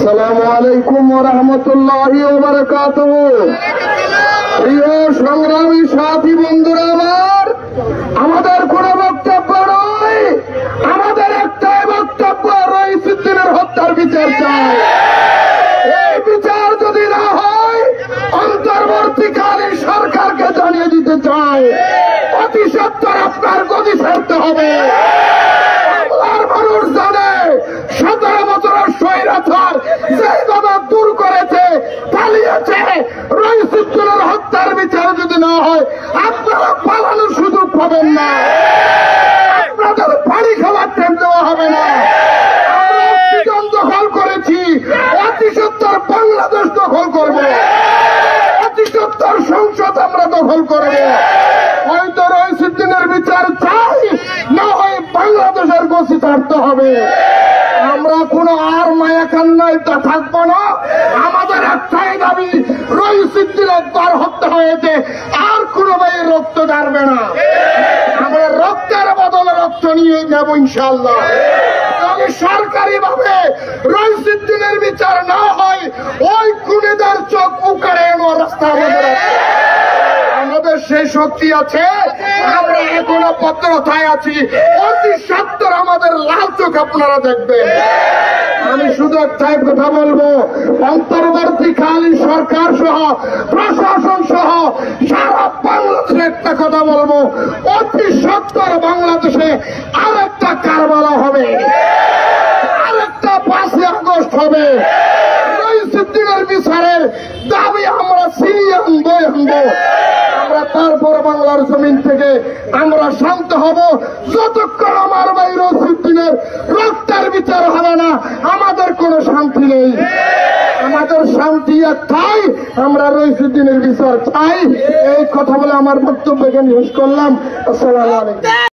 আসসালামু আলাইকুম ওয়া রাহমাতুল্লাহি ওয়া বারাকাতুহু। প্রিয় সংগ্রামী সাথী বন্ধুরা আমার, আমাদের কোন বক্তব্য নয়, আমাদের একটাই বক্তব্য, রইসুদ্দিনের হত্যার বিচার চাই। এই বিচার যদি না হয়, অন্তর্বর্তীকালীন সরকারকে জানিয়ে দিতে চাই অতি সত্বর আপনার গদি ছাড়তে হবে। বাংলার মানুষ জানে 17 বছরের স্বৈরাচার যেভাবে দূর করেছে, পালিয়েছে, রইসুদ্দিনের হত্যার বিচার যদি না হয় আপনারা পালানোর সুযোগ পাবেন না, আপনাদের বাড়ি খাবার টাইম দেওয়া হবে না। আমরা অক্সিজেন দখল করেছি, অতি সত্বর বাংলাদেশ দখল করব, অতি সত্বর সংসদ আমরা দখল করব। হয়তো রইসুদ্দিনের বিচার চাই, না হয় বাংলাদেশের গতি ছাড়তে হবে। আমরা কোন আর মায়া কান্নায় থাকবো না। আমাদের একটাই দাবি, রইসুদ্দিনের তার হত্যা হয়েছে, আর কোন ভাই রক্ত ঢালবে না। আমরা রক্তের বদলে রক্ত নিয়ে নেব ইনশাআল্লাহ। যদি সরকারি ভাবে রইসুদ্দিনের বিচার না হয়, ওই খুনিদের চোখ উকাড়ে নেওয়ার রাস্তা আমাদের আছে। আমাদের সেই শক্তি আছে, আমরা এখনো পত্রতায় আছি। অতি সত্বর আমাদের লাল চোখ আপনারা দেখবেন। আমি শুধু একটাই কথা বলবো, অন্তর্বর্তীকালীন সরকার সহ প্রশাসন সহ সারা বাংলাদেশে একটা কথা বলবো, অতি সত্বর বাংলাদেশে আরেকটা কারবালা হবে, আরেকটা 5 আগস্ট হবে। রইসুদ্দিনের বিচারের দাবি আমরা ছিনিয়ে আনবো। আমরা তারপর বাংলার জমিন থেকে আমরা শান্ত হব। যতক্ষণ আমার ভাই রইসুদ্দিনের রক্তের বিচার হবে না, আমাদের কোনো শান্তি নেই। আমাদের শান্তি একটাই, আমরা রইসুদ্দিনের বিচার চাই। এই কথা বলে আমার বক্তব্য এখানে শেষ করলাম। আসসালামু আলাইকুম।